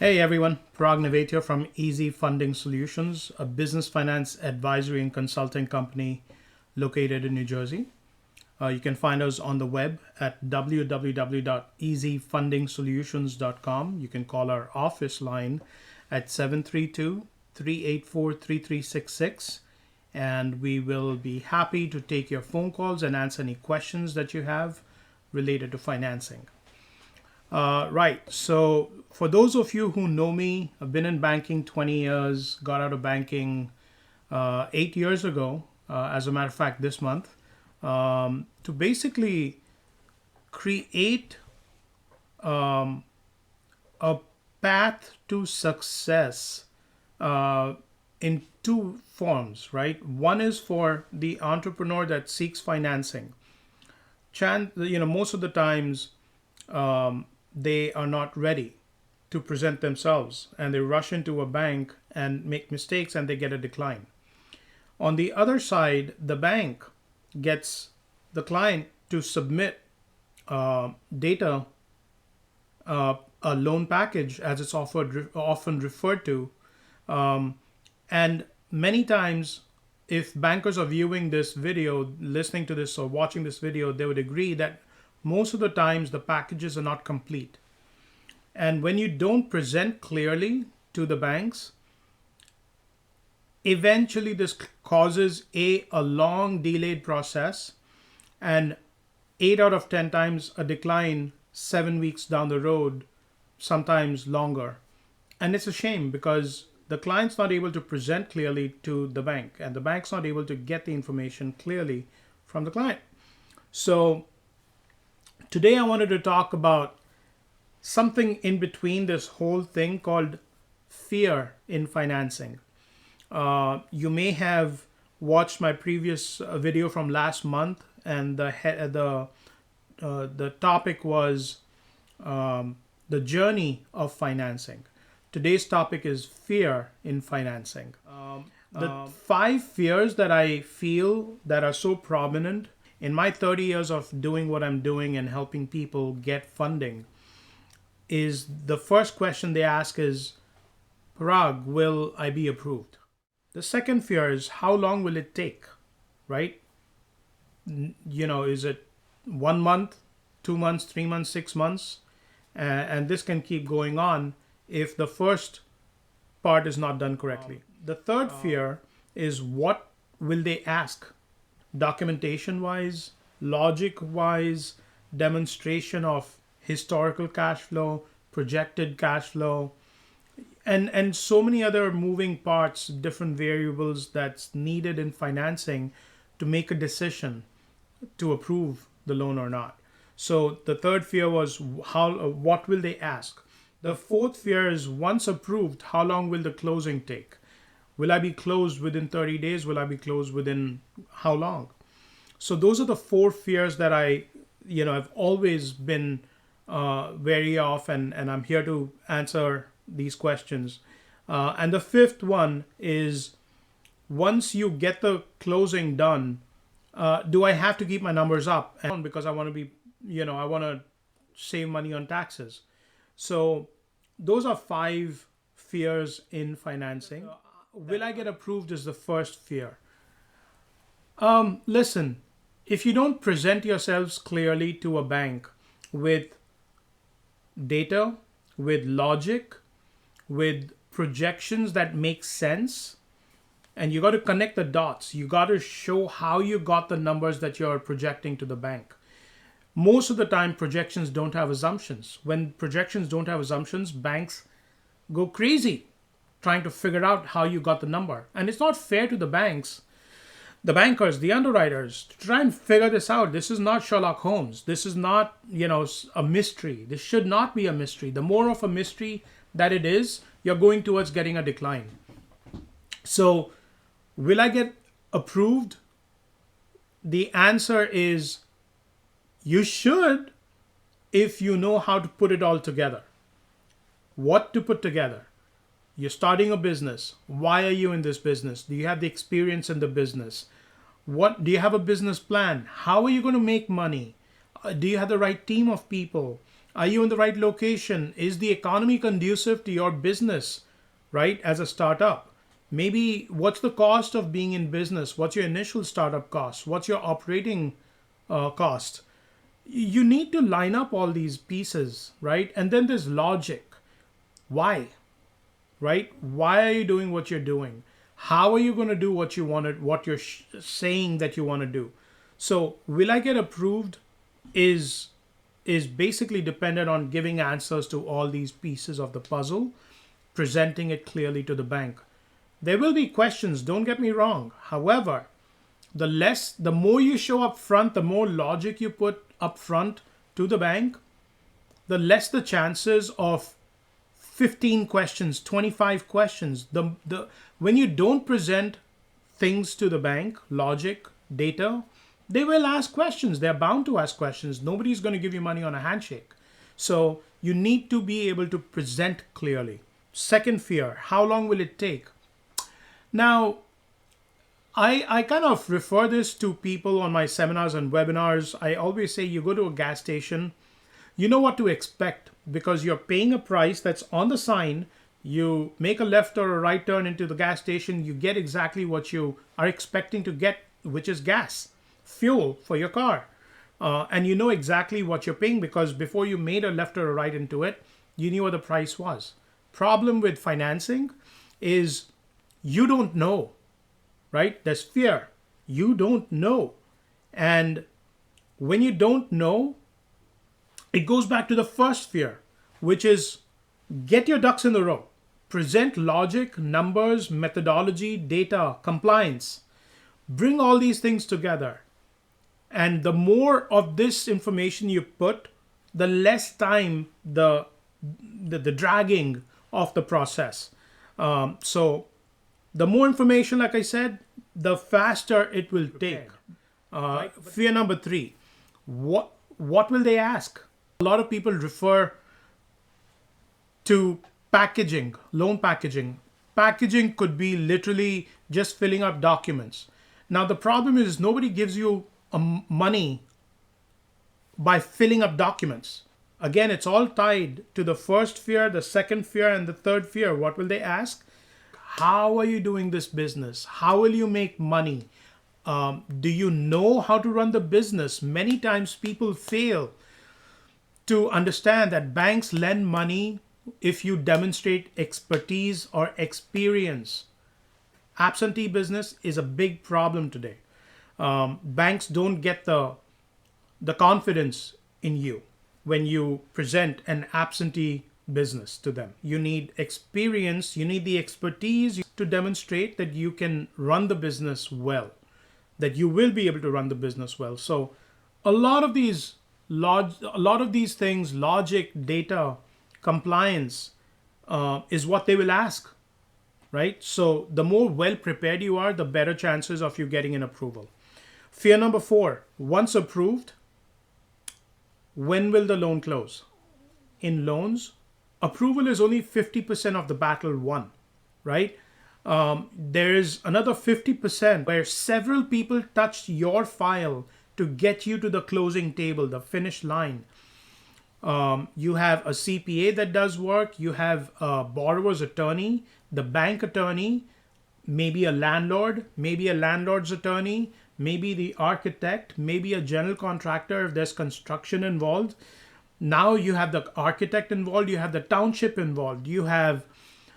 Hey everyone, Parag Navet here from Easy Funding Solutions, a business finance advisory and consulting company located in New Jersey. You can find us on the web at www.easyfundingsolutions.com. You can call our office line at 732-384-3366, and we will be happy to take your phone calls and answer any questions that you have related to financing. Right. So, for those of you who know me, I've been in banking 20 years, got out of banking 8 years ago, as a matter of fact, this month, to basically create a path to success in two forms, right? One is for the entrepreneur that seeks financing. Most of the times they are not ready to present themselves and they rush into a bank and make mistakes and they get a decline. On the other side, the bank gets the client to submit data, a loan package as it's often referred to. And many times, if bankers are viewing this video, listening to this, or watching this video, they would agree that most of the times the packages are not complete. And when you don't present clearly to the banks, eventually this causes a long delayed process, and 8 out of 10 times a decline 7 weeks down the road, sometimes longer. And it's a shame because the client's not able to present clearly to the bank and the bank's not able to get the information clearly from the client. So today I wanted to talk about something in between this whole thing called fear in financing. You may have watched my previous video from last month, and the topic was the journey of financing. Today's topic is fear in financing. The 5 fears that I feel that are so prominent in my 30 years of doing what I'm doing and helping people get funding is the first question they ask is, Parag, will I be approved? The second fear is, how long will it take? Right? Is it 1 month, 2 months, 3 months, 6 months? And this can keep going on if the first part is not done correctly. The third fear is, what will they ask? Documentation wise, logic wise, demonstration of historical cash flow, projected cash flow, and so many other moving parts, different variables that's needed in financing to make a decision to approve the loan or not. So the third fear was, what will they ask? The fourth fear is, once approved, how long will the closing take? Will I be closed within 30 days? Will I be closed within how long? So those are the 4 fears that I've always been wary of, and I'm here to answer these questions. And the fifth one is, once you get the closing done, do I have to keep my numbers up? And because I want to I want to save money on taxes. So those are 5 fears in financing. Will I get approved is the first fear. Listen, if you don't present yourselves clearly to a bank with data, with logic, with projections that make sense, and you got to connect the dots, you got to show how you got the numbers that you're projecting to the bank. Most of the time, projections don't have assumptions. When projections don't have assumptions, banks go crazy trying to figure out how you got the number. And it's not fair to the banks, the bankers, the underwriters, to try and figure this out. This is not Sherlock Holmes. This is not, a mystery. This should not be a mystery. The more of a mystery that it is, you're going towards getting a decline. So, will I get approved? The answer is, you should, if you know how to put it all together. What to put together? You're starting a business. Why are you in this business? Do you have the experience in the business? What do you have a business plan? How are you going to make money? Do you have the right team of people? Are you in the right location? Is the economy conducive to your business, right? As a startup, maybe what's the cost of being in business? What's your initial startup cost? What's your operating cost? You need to line up all these pieces, right? And then there's logic. Why? Right? Why are you doing what you're doing? How are you going to do what you wanted, what you're saying that you want to do? So, will I get approved is is basically dependent on giving answers to all these pieces of the puzzle, presenting it clearly to the bank. There will be questions, don't get me wrong. However, the more you show up front, the more logic you put up front to the bank, the less the chances of 15 questions, 25 questions. The When you don't present things to the bank, logic, data, they will ask questions. They're bound to ask questions. Nobody's going to give you money on a handshake. So you need to be able to present clearly. Second fear, how long will it take? Now, I kind of refer this to people on my seminars and webinars. I always say you go to a gas station, you know what to expect because you're paying a price that's on the sign. You make a left or a right turn into the gas station, you get exactly what you are expecting to get, which is gas, fuel for your car. And you know exactly what you're paying because before you made a left or a right into it, you knew what the price was. Problem with financing is you don't know, right? There's fear. You don't know. And when you don't know, it goes back to the first fear, which is get your ducks in the row. Present logic, numbers, methodology, data, compliance. Bring all these things together. And the more of this information you put, the less time the dragging of the process. So the more information, like I said, the faster it will take. Fear number 3. What will they ask? A lot of people refer to packaging, loan packaging. Packaging could be literally just filling up documents. Now the problem is nobody gives you money by filling up documents. Again, it's all tied to the first fear, the second fear, and the third fear. What will they ask? How are you doing this business? How will you make money? Do you know how to run the business? Many times people fail to understand that banks lend money if you demonstrate expertise or experience. Absentee business is a big problem today. Banks don't get the confidence in you when you present an absentee business to them. You need experience, you need the expertise to demonstrate that you can run the business well, that you will be able to run the business well. So a lot of these things, logic, data, compliance, is what they will ask, right? So the more well prepared you are, the better chances of you getting an approval. Fear number 4, once approved, when will the loan close? In loans, approval is only 50% of the battle won, right? There is another 50% where several people touched your file to get you to the closing table, the finish line. You have a CPA that does work. You have a borrower's attorney, the bank attorney, maybe a landlord, maybe a landlord's attorney, maybe the architect, maybe a general contractor if there's construction involved. Now you have the architect involved, you have the township involved, you have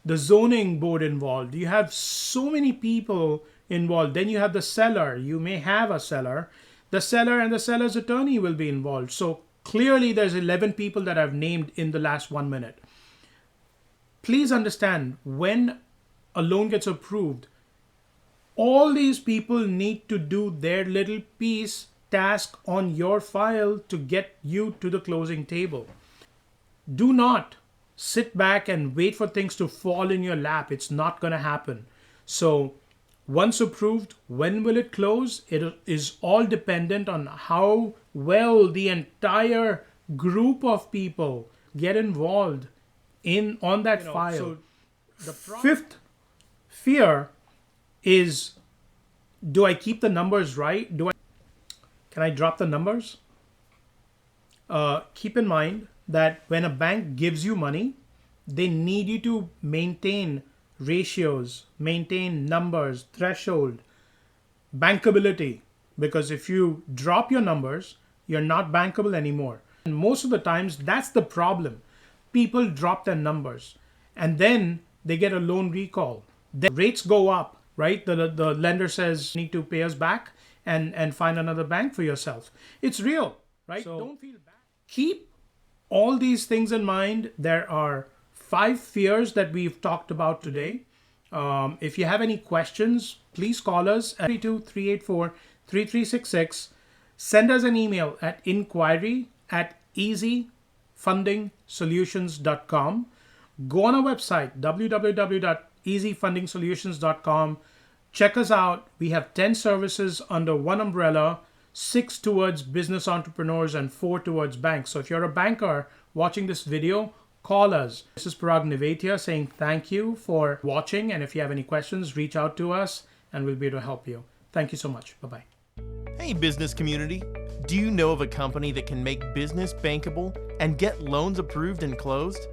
the zoning board involved, you have so many people involved. Then you have the seller, you may have a seller. The seller and the seller's attorney will be involved. So clearly there's 11 people that I've named in the last 1 minute. Please understand, when a loan gets approved, all these people need to do their little task on your file to get you to the closing table. Do not sit back and wait for things to fall in your lap. It's not going to happen. So once approved, when will it close? It is all dependent on how well the entire group of people get involved on that file. So the fifth fear is, do I keep the numbers right? Can I drop the numbers? Keep in mind, that when a bank gives you money, they need you to maintain ratios, maintain numbers, threshold, bankability. Because if you drop your numbers, you're not bankable anymore. And most of the times, that's the problem. People drop their numbers and then they get a loan recall. Then rates go up, right? The lender says, you need to pay us back and find another bank for yourself. It's real, right? So don't feel bad. Keep all these things in mind. There are 5 fears that we've talked about today. If you have any questions, please call us at 32384-3366. Send us an email at inquiry@easyfundingsolutions.com. Go on our website, www.easyfundingsolutions.com. Check us out. We have 10 services under one umbrella, 6 towards business entrepreneurs and 4 towards banks. So if you're a banker watching this video, call us. This is Parag Nevatia saying thank you for watching. And if you have any questions, reach out to us and we'll be able to help you. Thank you so much. Bye-bye. Hey business community, do you know of a company that can make business bankable and get loans approved and closed?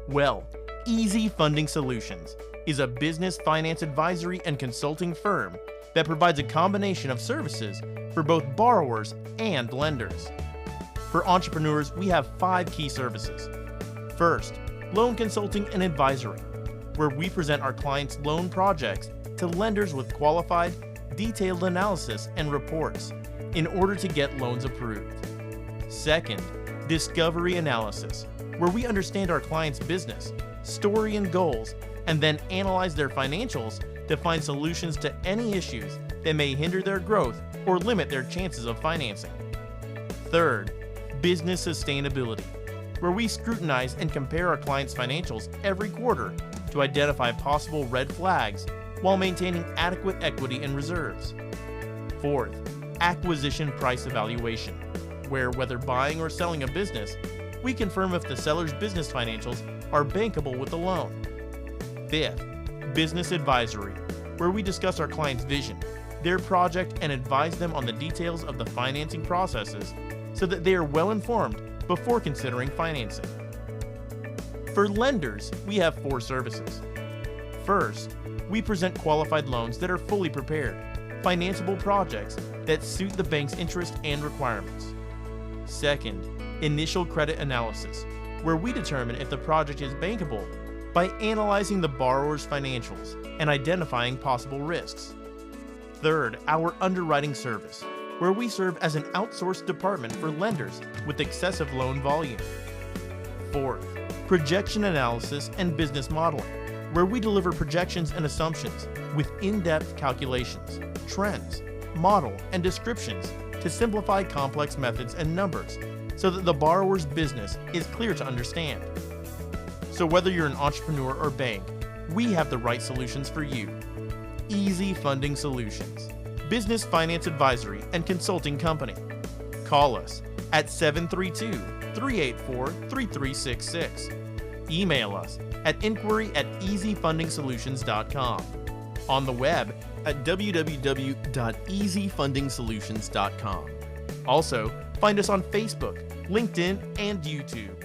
Well, Easy Funding Solutions is a business finance advisory and consulting firm that provides a combination of services for both borrowers and lenders. For entrepreneurs, we have 5 key services. First, loan consulting and advisory, where we present our clients' loan projects to lenders with qualified, detailed analysis and reports in order to get loans approved. Second, discovery analysis, where we understand our client's business, story and goals, and then analyze their financials to find solutions to any issues that may hinder their growth or limit their chances of financing. Third, business sustainability, where we scrutinize and compare our clients' financials every quarter to identify possible red flags while maintaining adequate equity and reserves. Fourth, acquisition price evaluation, where whether buying or selling a business, we confirm if the seller's business financials are bankable with the loan. Fifth, business advisory, where we discuss our client's vision, their project, and advise them on the details of the financing processes so that they are well informed before considering financing. For lenders, we have 4 services. First, we present qualified loans that are fully prepared, financeable projects that suit the bank's interest and requirements. Second, initial credit analysis, where we determine if the project is bankable by analyzing the borrower's financials and identifying possible risks. Third, our underwriting service, where we serve as an outsourced department for lenders with excessive loan volume. Fourth, projection analysis and business modeling, where we deliver projections and assumptions with in-depth calculations, trends, model, and descriptions to simplify complex methods and numbers so that the borrower's business is clear to understand. So whether you're an entrepreneur or bank, we have the right solutions for you. Easy Funding Solutions, business finance advisory and consulting company. Call us at 732-384-3366. Email us at inquiry@easyfundingsolutions.com. On the web at www.easyfundingsolutions.com. Also, find us on Facebook, LinkedIn, and YouTube.